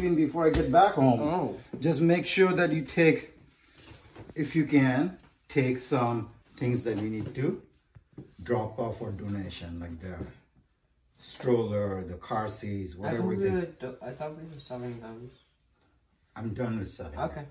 leaving before I get back home. Oh. Just make sure that you take, if you can, take some things that you need to drop off for donation, like the stroller, the car seats, whatever. I thought we were selling those. I'm done with selling. Okay.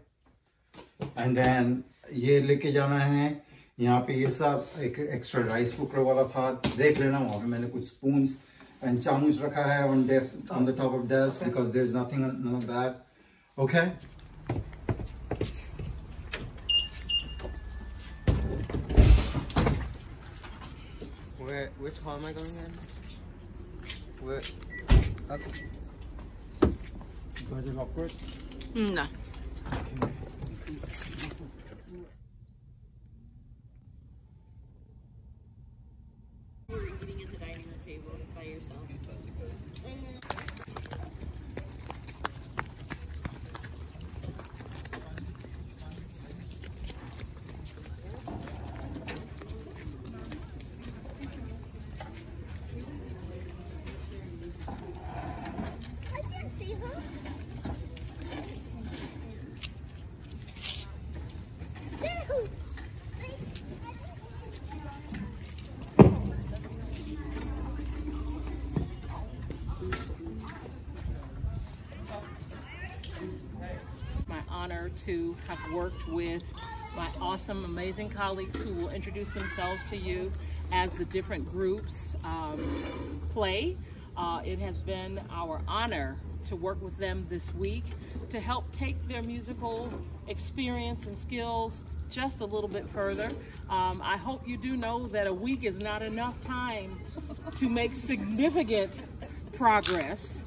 And then ये लेके जाना है. यहाँ पे ये सब एक extra rice cooker वाला था. देख लेना वहाँ पे मैंने कुछ spoons and chamus रखा है on desk, on the top of desk, because there's nothing, none of that. Okay. Which hall am I going in? Where? Okay. You got it awkward? No. You're eating at the dining room table by yourself. Honor to have worked with my awesome, amazing colleagues who will introduce themselves to you as the different groups play. It has been our honor to work with them this week to help take their musical experience and skills just a little bit further. I hope you do know that a week is not enough time to make significant progress.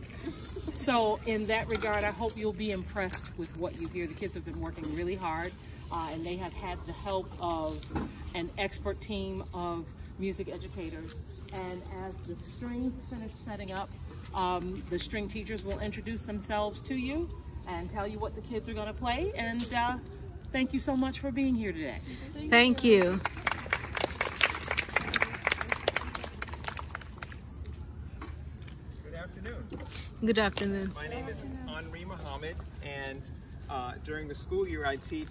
So in that regard, I hope you'll be impressed with what you hear. The kids have been working really hard, and they have had the help of an expert team of music educators. And as the strings finish setting up, the string teachers will introduce themselves to you and tell you what the kids are going to play. And thank you so much for being here today. Thank you. Good afternoon. My name is Armaani Muhammad, and during the school year I teach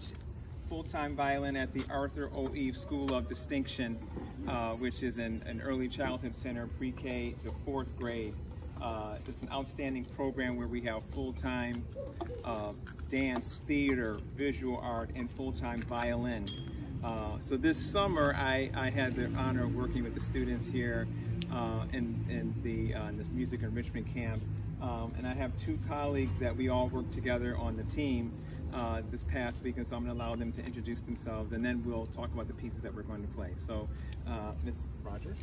full-time violin at the Arthur O. Eve School of Distinction, which is an early childhood center, pre-K to 4th grade. It's an outstanding program where we have full-time dance, theater, visual art, and full-time violin. So this summer I had the honor of working with the students here in the music enrichment camp. And I have two colleagues that we all work together on the team this past week, and so I'm going to allow them to introduce themselves, and then we'll talk about the pieces that we're going to play. So, Ms. Rogers.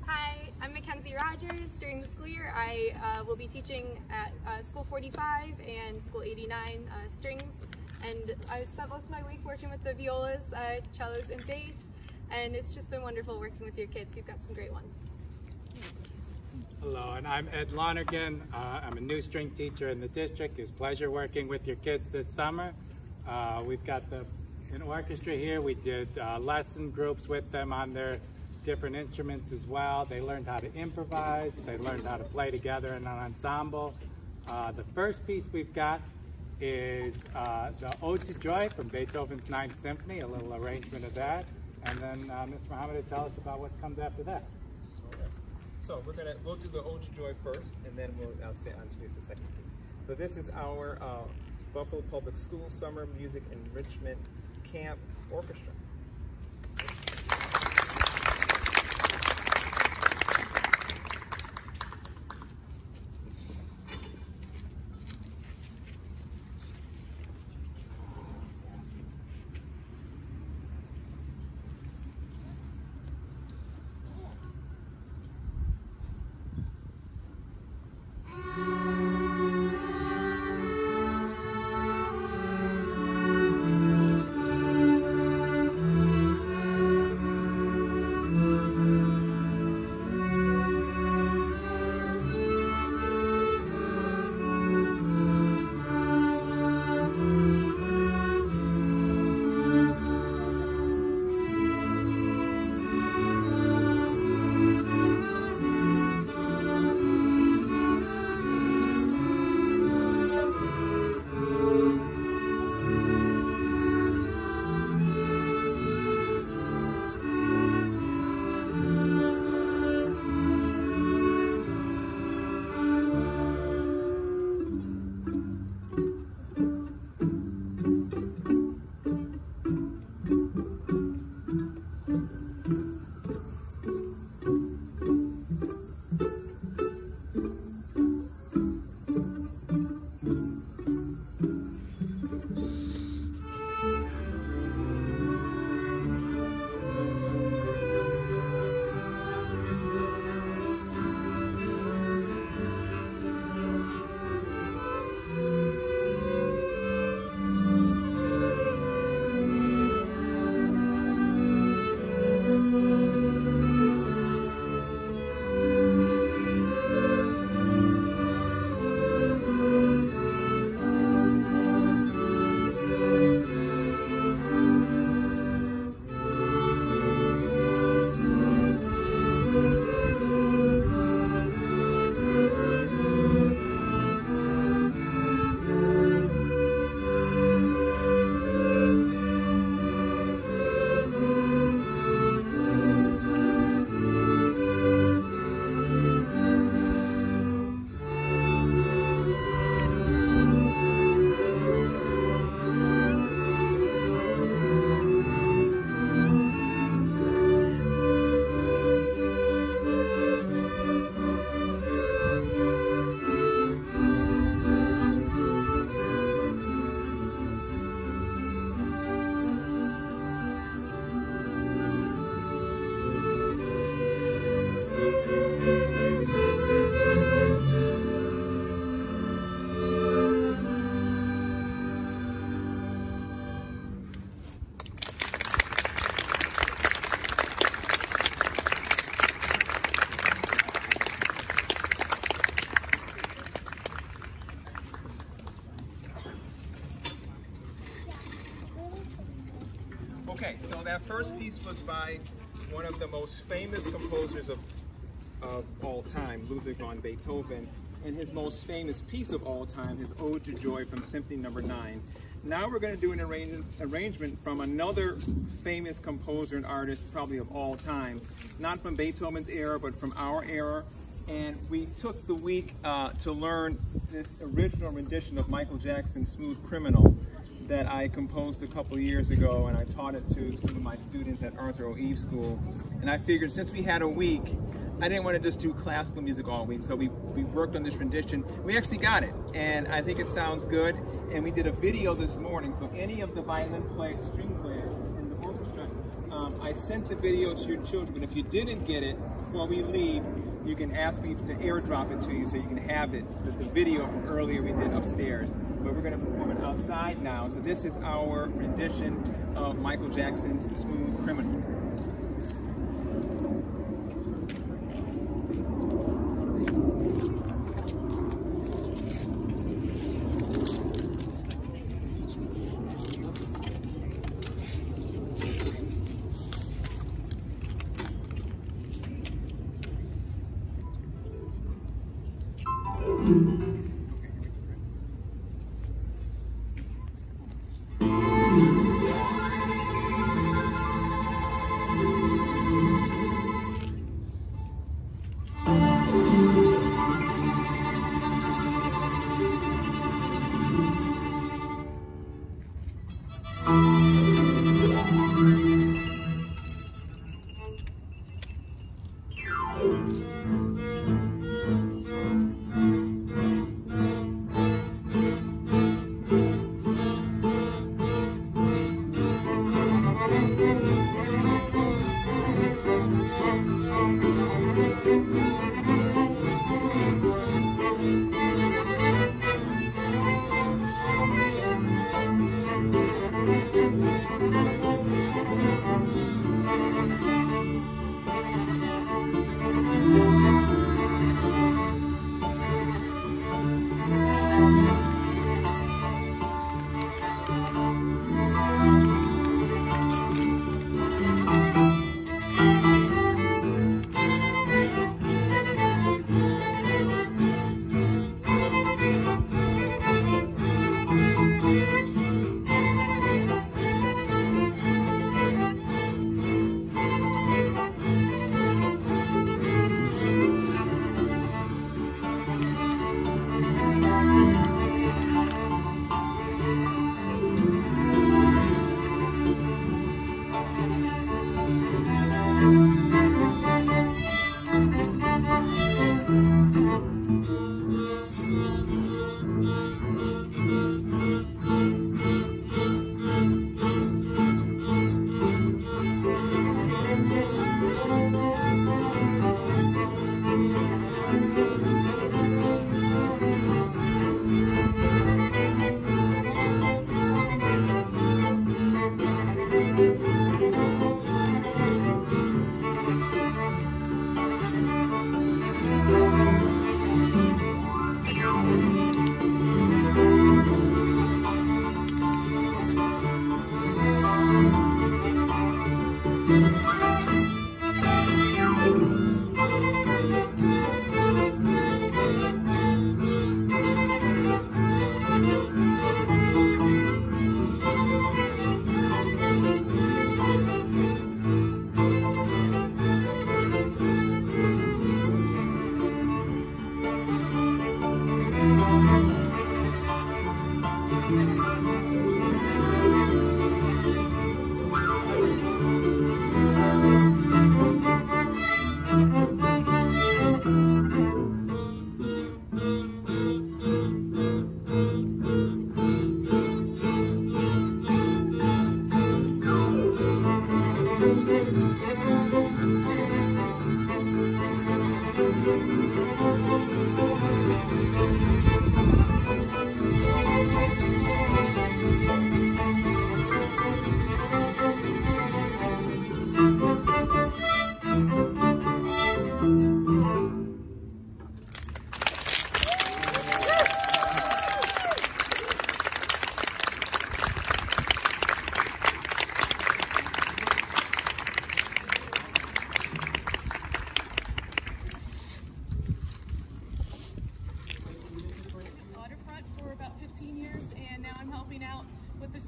Hi, I'm Mackenzie Rogers. During the school year, I will be teaching at School 45 and School 89 strings, and I spent most of my week working with the violas, cellos, and bass, and it's just been wonderful working with your kids. You've got some great ones. Hello, and I'm Ed Lonergan. I'm a new string teacher in the district. It's a pleasure working with your kids this summer. We've got an orchestra here. We did lesson groups with them on their different instruments as well. They learned how to improvise. They learned how to play together in an ensemble. The first piece we've got is the Ode to Joy from Beethoven's Ninth Symphony, a little arrangement of that. And then Mr. Muhammad will tell us about what comes after that. So we'll do the Ode to Joy first, and then I'll introduce the second piece. So this is our Buffalo Public Schools Summer Music Enrichment Camp Orchestra. Okay, so that first piece was by one of the most famous composers of all time, Ludwig van Beethoven, and his most famous piece of all time, his Ode to Joy from Symphony No. 9. Now we're going to do an arrangement from another famous composer and artist, probably of all time, not from Beethoven's era, but from our era. And we took the week to learn this original rendition of Michael Jackson's Smooth Criminal that I composed a couple years ago, and I taught it to some of my students at Arthur O. Eve School. And I figured since we had a week, I didn't want to just do classical music all week, so we worked on this rendition. We actually got it, and I think it sounds good. And we did a video this morning, so any of the violin players, string players in the orchestra, I sent the video to your children, but if you didn't get it, before we leave, you can ask me to airdrop it to you so you can have it, the video from earlier we did upstairs. But we're going to perform it outside now. So this is our rendition of Michael Jackson's Smooth Criminal.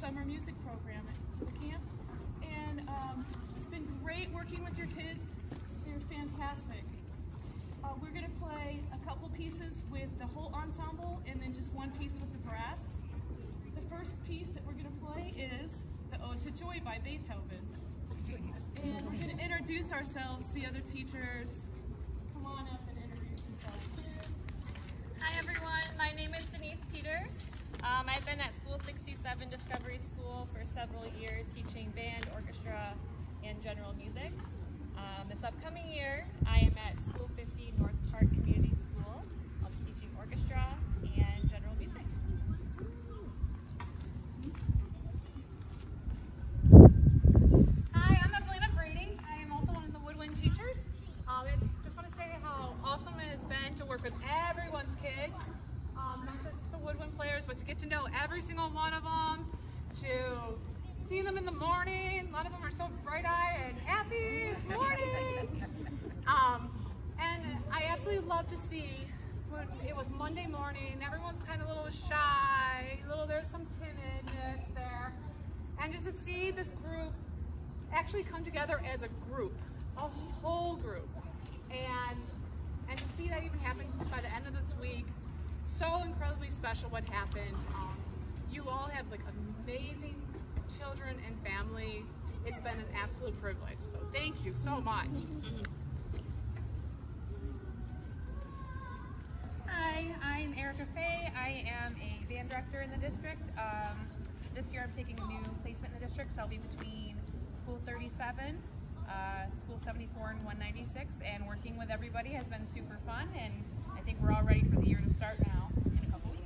summer music program at the camp. And it's been great working with your kids. They're fantastic. We're going to play a couple pieces with the whole ensemble and then just one piece with the brass. The first piece that we're going to play is the Ode to Joy by Beethoven. And we're going to introduce ourselves, the other teachers. Come on up and introduce yourselves. Hi everyone, my name is Denise Peters. I've been at School 67 Discovery School for several years teaching band, orchestra, and general music. This upcoming year, I am at School 50 North Park Community School. I'll be teaching orchestra and general music. Hi, I'm Evelina Brading. I am also one of the woodwind teachers. Just want to say how awesome it has been to work with everyone's kids, not just the woodwind players, but to get to know every single one of them, to see them in the morning. A lot of them are so bright-eyed and happy. It's morning. And I absolutely love to see when it was Monday morning. Everyone's kind of a little shy, there's some timidness there, and just to see this group actually come together as a group, a whole group, and to see that even happen by the end of this week. So incredibly special what happened. You all have like amazing children and family. It's been an absolute privilege. So thank you so much. Hi, I'm Erica Fay. I am a band director in the district. This year I'm taking a new placement in the district, so I'll be between School 37, School 74, and 196, and working with everybody has been super fun, and I think we're all ready for the year to start now in a couple weeks.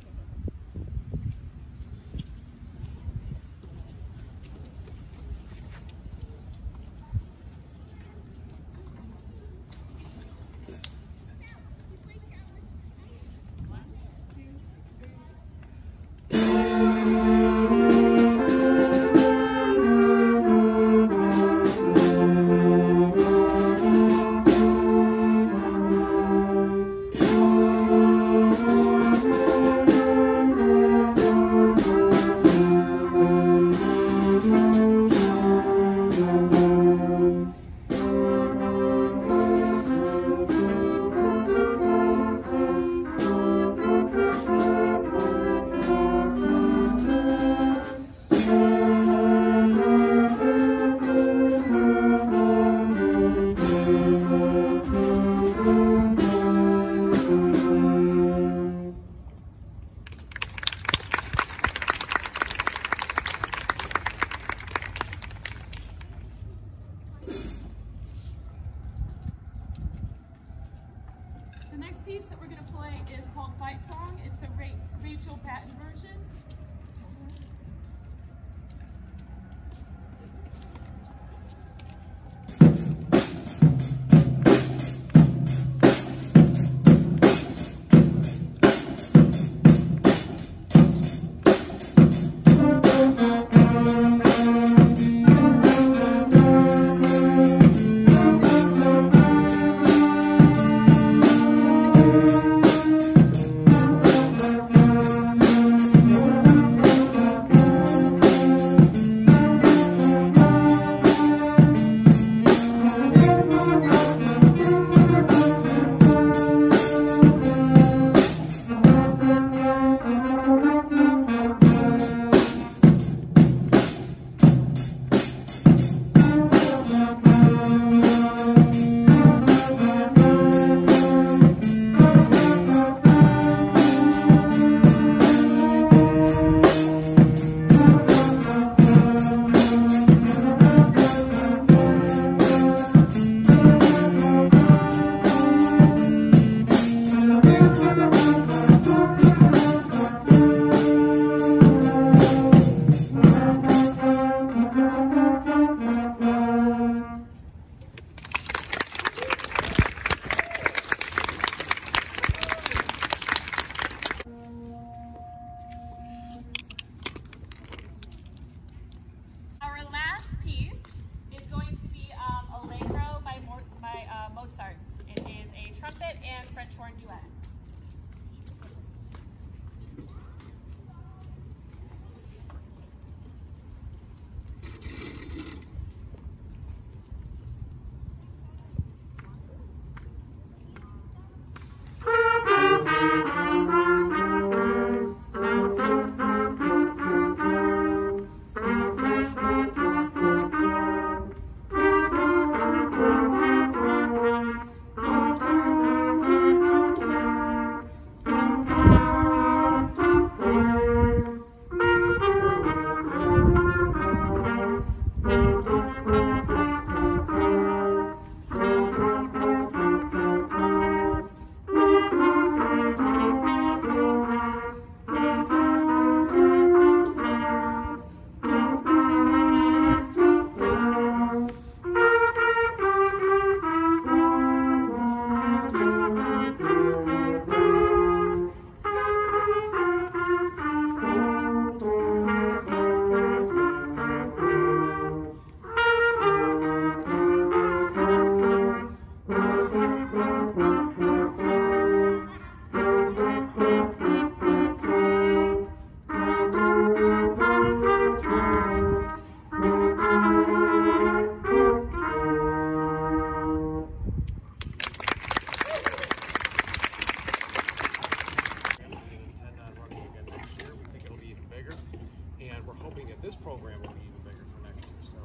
program will be even bigger for next year. So,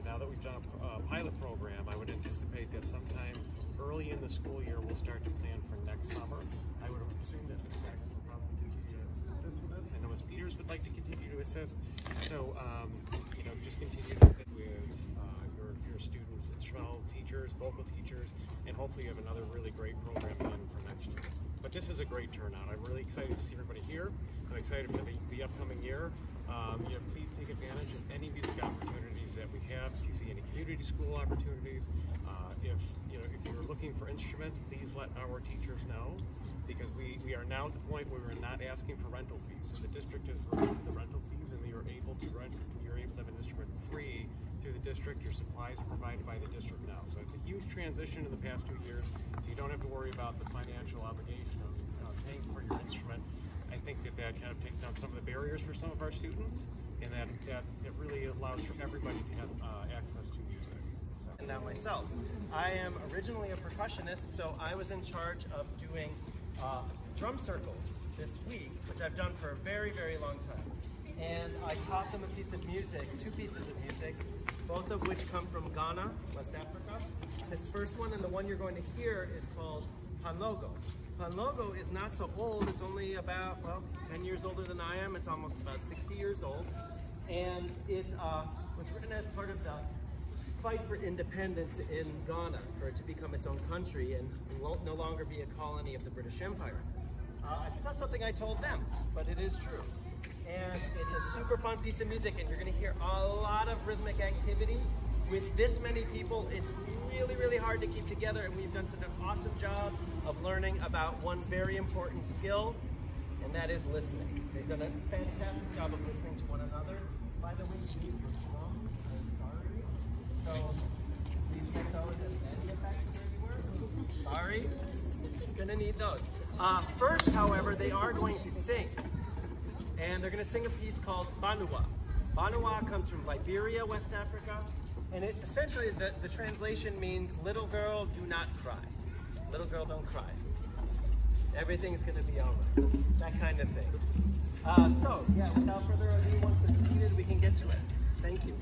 now that we've done a pilot program, I would anticipate that sometime early in the school year we'll start to plan for next summer. I would assume that the faculty will probably continue to assist with us. I know Ms. Peters would like to continue to assist. So, just continue to sit with your students, instrumental teachers, vocal teachers, and hopefully you have another really great program done for next year. But this is a great turnout. I'm really excited to see everybody here. I'm excited for the upcoming year. Please take advantage of any music opportunities that we have. If you see any community school opportunities, if you're looking for instruments, please let our teachers know, because we are now at the point where we're not asking for rental fees. So the district has removed the rental fees, and you're able to have an instrument free through the district. Your supplies are provided by the district now. So it's a huge transition in the past 2 years. So you don't have to worry about the financial obligation of paying for your instrument. I think that kind of takes down some of the barriers for some of our students, and that it really allows for everybody to have access to music. And now myself. I am originally a percussionist, so I was in charge of doing drum circles this week, which I've done for a very, very long time. And I taught them a piece of music, 2 pieces of music, both of which come from Ghana, West Africa. This first one and the one you're going to hear is called Panlogo. Panlogo is not so old. It's only about, 10 years older than I am. It's almost about 60 years old. And it was written as part of the fight for independence in Ghana, for it to become its own country and no longer be a colony of the British Empire. It's not something I told them, but it is true. And it's a super fun piece of music, and you're going to hear a lot of rhythmic activity. With this many people, it's really, really hard to keep together, and we've done such an awesome job of learning about one very important skill, and that is listening. They've done a fantastic job of listening to one another. By the way, you need your drums. I'm sorry. So please get those and then get back to where you were. Sorry. Gonna need those. First, however, they are going to sing. And they're going to sing a piece called Banua. Banua comes from Liberia, West Africa, and it essentially, the translation means, little girl, do not cry. Little girl, don't cry. Everything's going to be all right. That kind of thing. Without further ado, once it's seated, we can get to it. Thank you.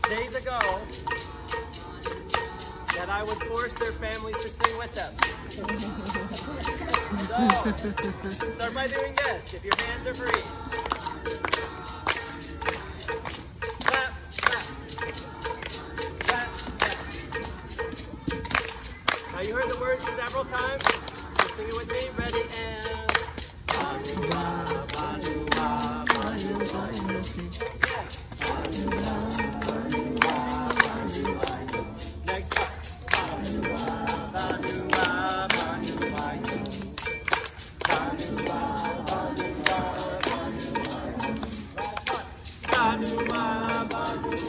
Days ago, that I would force their families to sing with them. So, start by doing this, if your hands are free. Clap, clap. Clap, clap. Now you heard the words several times, so sing it with me, ready, and... Banua, banua, banua. Yes. Next part. Banua, banua, banua. Banua, banua, banua. Banua, banua, banua.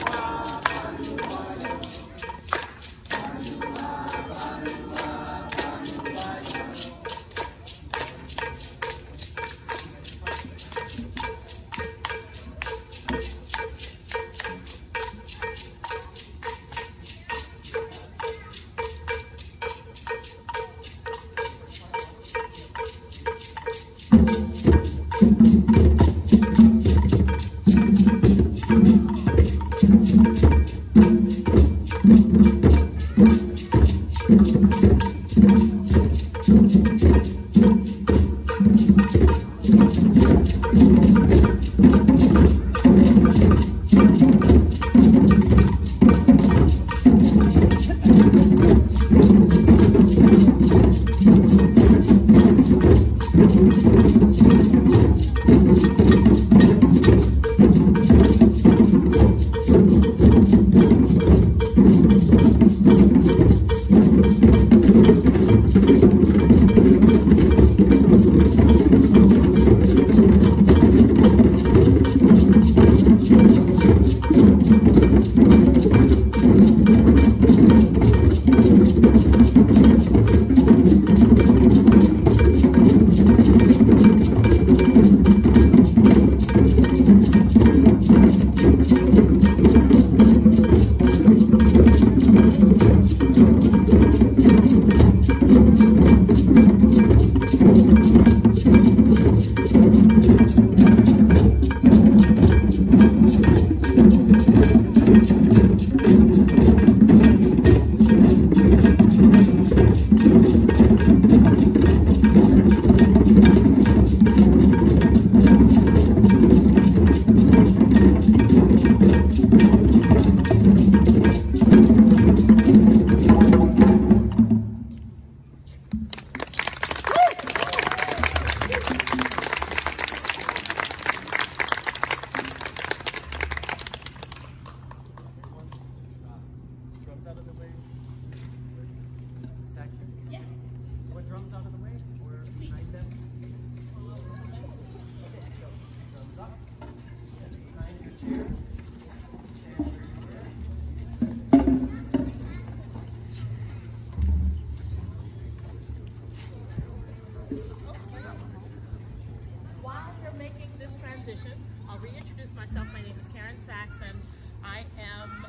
competition. I'll reintroduce myself. My name is Karen Saxon. I am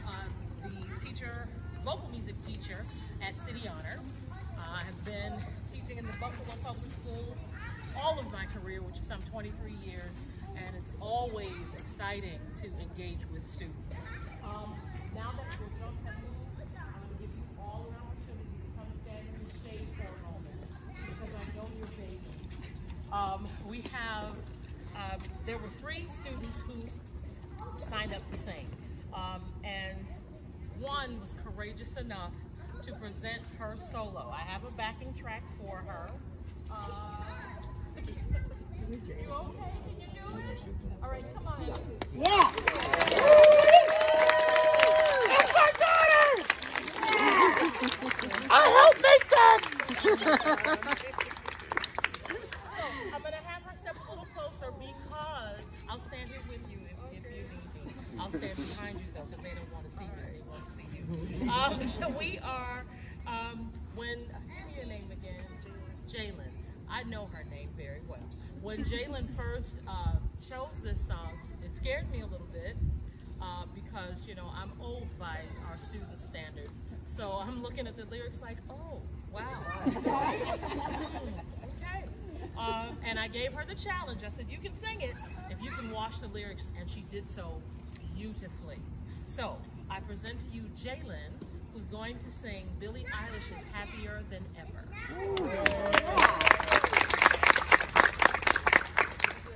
the teacher, vocal music teacher at City Honors. I have been teaching in the Buffalo Public Schools all of my career, which is some 23 years, and it's always exciting to engage with students. Now that your drums have moved, I'm going to give you all an opportunity to come stand in the shade for a moment, because I know you're baby. We have, there were 3 students who signed up to sing, and one was courageous enough to present her solo. I have a backing track for her. You okay? Can you do it? All right, come on. Yeah! That's my daughter! I helped make that! So, I'm going to have her step a little closer because I'll stand here with you if you need me. I'll stand behind you though because they don't want to see you. They want to see you. We are, give me your name again. Jalen. I know her name very well. When Jalen first chose this song, it scared me a little bit because, you know, I'm old by our student standards. So I'm looking at the lyrics like, oh, wow. Okay. And I gave her the challenge. I said, you can sing it if you can wash the lyrics, and she did so beautifully. So I present to you Jalen, who's going to sing Billie Eilish's Happier Than Ever.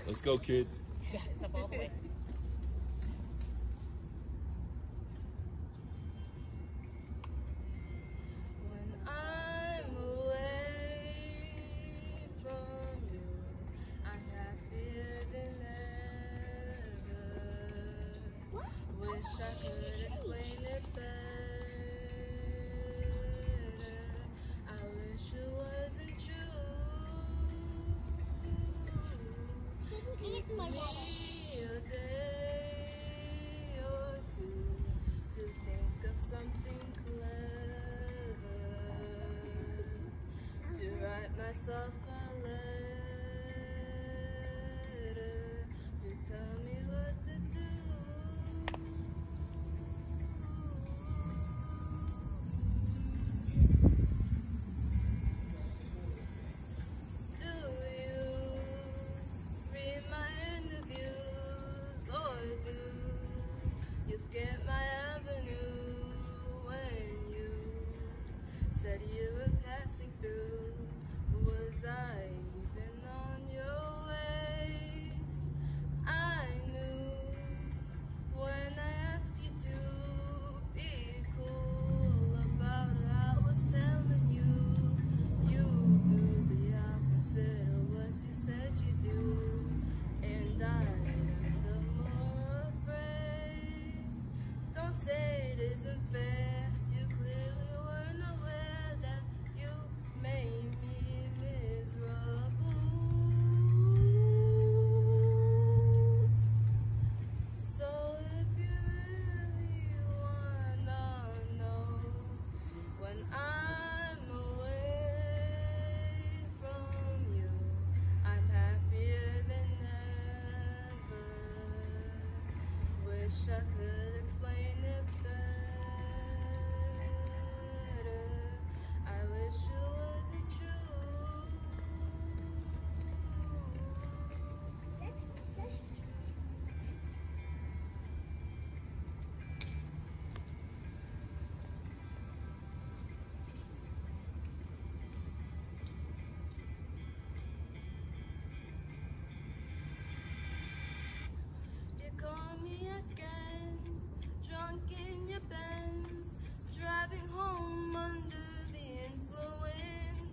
Let's go, kid. Yeah, it's up all the way. When I'm away from you, I'm happier than ever. Wish I could explain it better. I wish it wasn't true. Give me a day or two to think of something clever, to write myself a letter, to tell me what to do. You skipped my avenue when you said you were passing through. Was I even on your way? I knew when I asked you to be cool about it. I was telling you, you do the opposite of what you said you do. And I am the more afraid. Don't say it isn't fair. You clearly weren't aware that you made me miserable. So if you really wanna know, when I'm away from you, I'm happier than ever. Wish I could explain it better. I wish it wasn't true. You call me again, drunk in your Benz, driving home under the influence.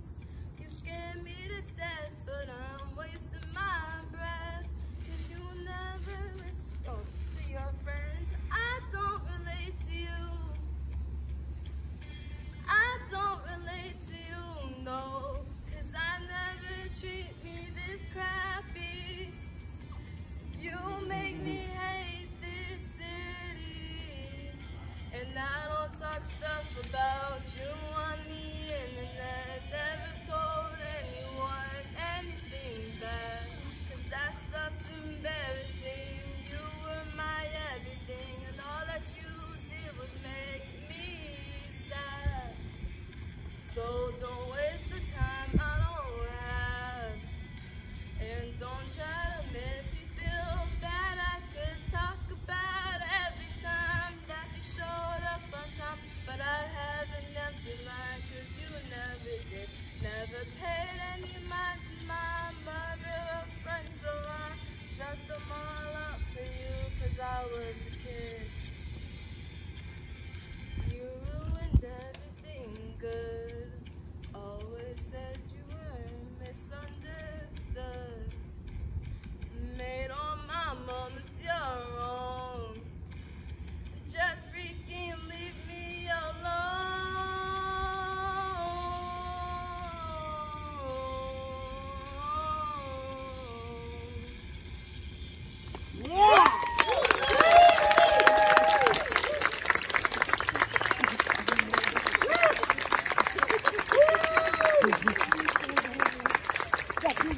You scare me to death, but I'm wasting my breath, 'cause you'll never respond to your friends. I don't relate to you. I don't relate to you, no, 'cause I never treat me this crappy. You make me hate this city, and I don't talk stuff about you on the internet. Never told anyone anything bad, 'cause that stuff's embarrassing.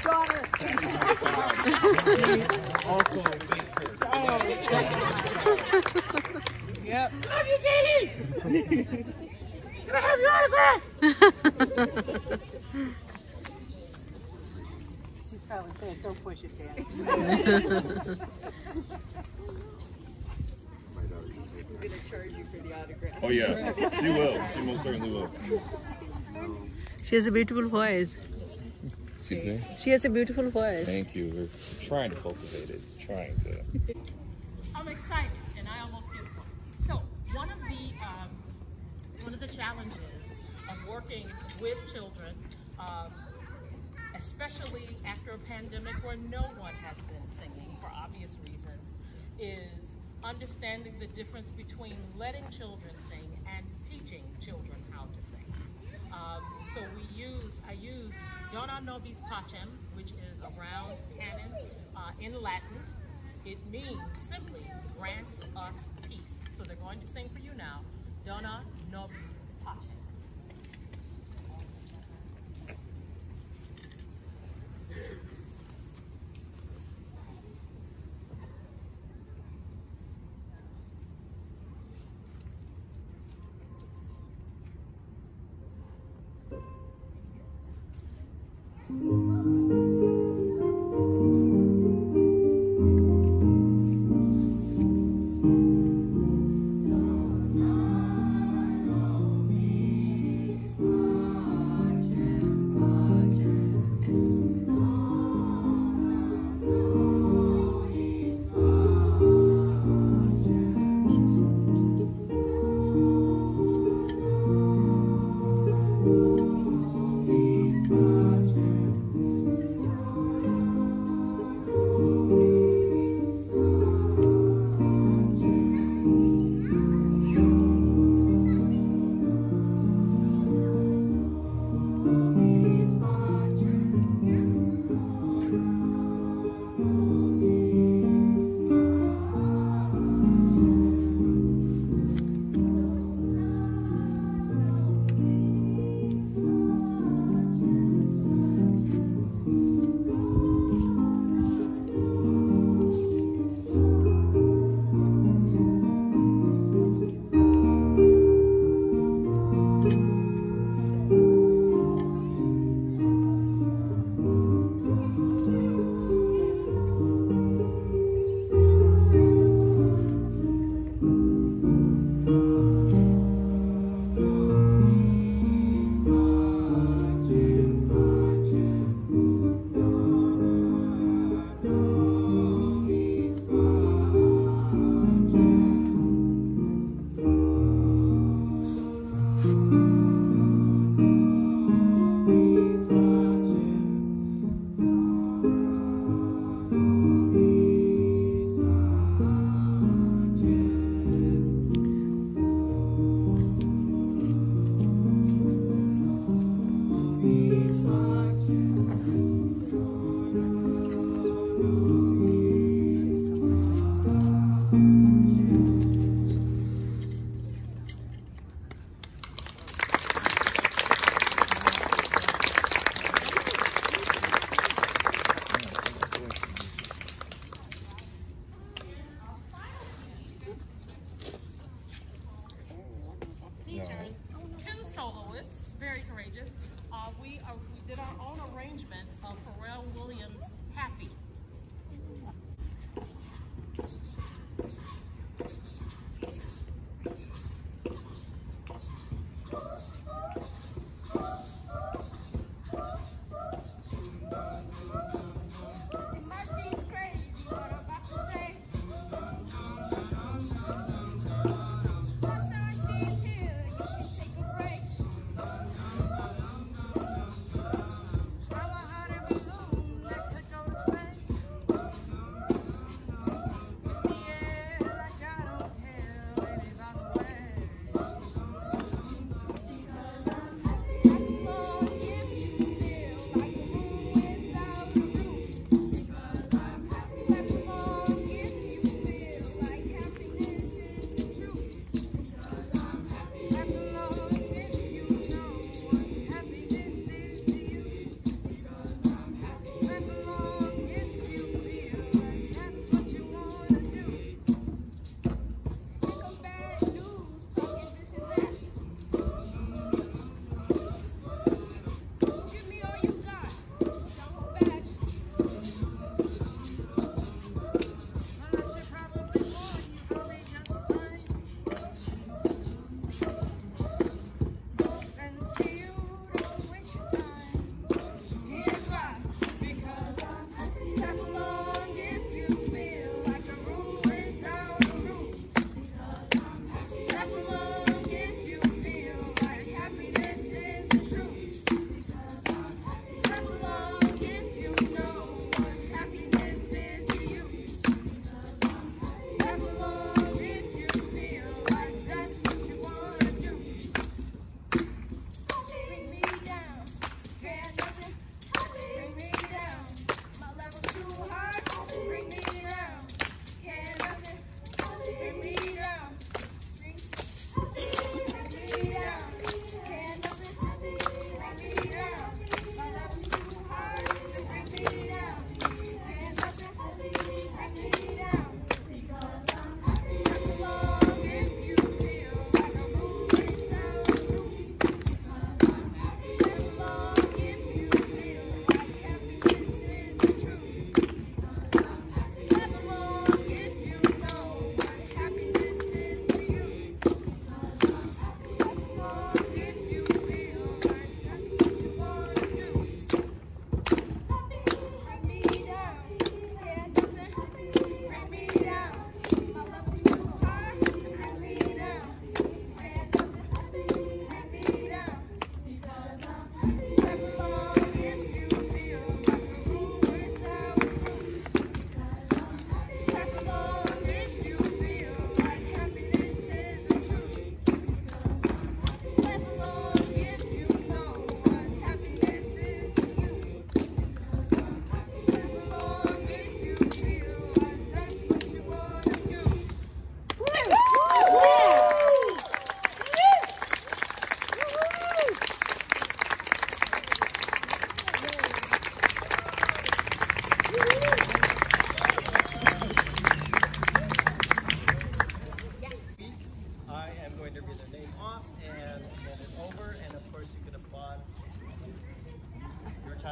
daughter. Also a big church. Yep. Love you, Jeannie. Can I have your autograph? She's probably saying, don't push it, Dad. We're going to charge you for the autograph. Oh yeah, she will. She most certainly will. She has a beautiful voice. Excuse me? She has a beautiful voice. Thank you. We're trying to cultivate it. Trying to. I'm excited, and I almost get one. So one of the challenges of working with children, especially after a pandemic where no one has been singing for obvious reasons, is understanding the difference between letting children sing and teaching children how to sing. So I used Dona nobis pacem, which is a round canon in Latin. It means simply grant us peace. So they're going to sing for you now, Dona nobis pacem.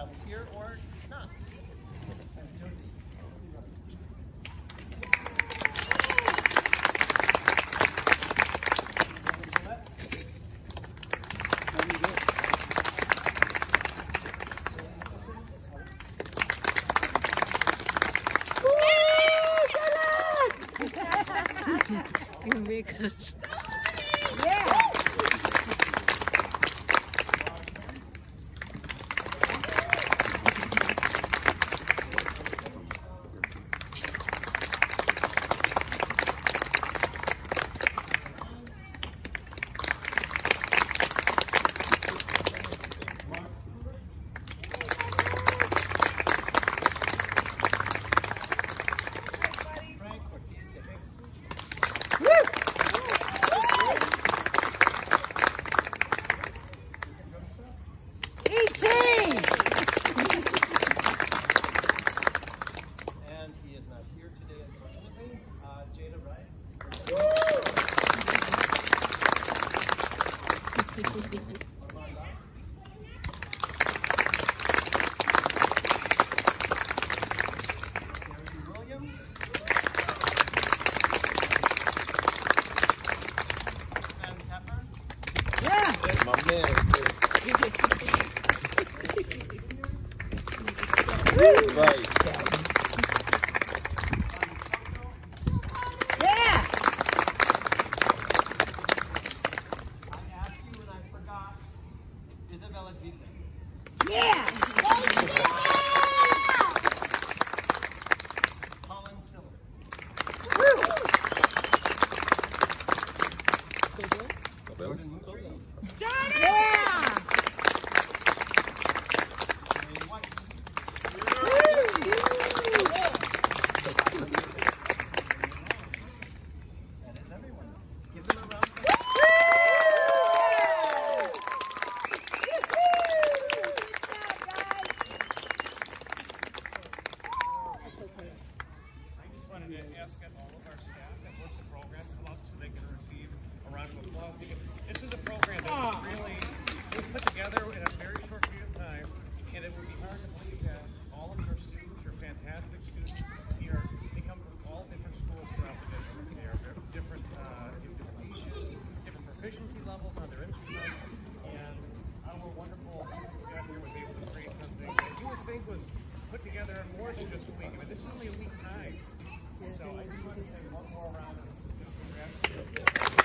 titles here or not. You make us. And he is not here today, unfortunately. Jada Ryan. Williams. Sven Tepper. That's my man. Right. I asked you and I forgot. Isabella Dietling. Colin Siller. Jordan Lucas. Wayne White. That is everyone. Give them a round of applause. I just wanted to ask all of our staff that work the program come up so they can receive a round of applause. Because this is a program that was really put together in a very short period of time, and it would be hard to believe that all of your students, your fantastic students here, they come from all different schools throughout the district. They are different, different proficiency levels on their instruments, and our wonderful staff here was able to create something that you would think was put together in more than just a week. I mean, this is only a week time. So I just want to say one more round of applause.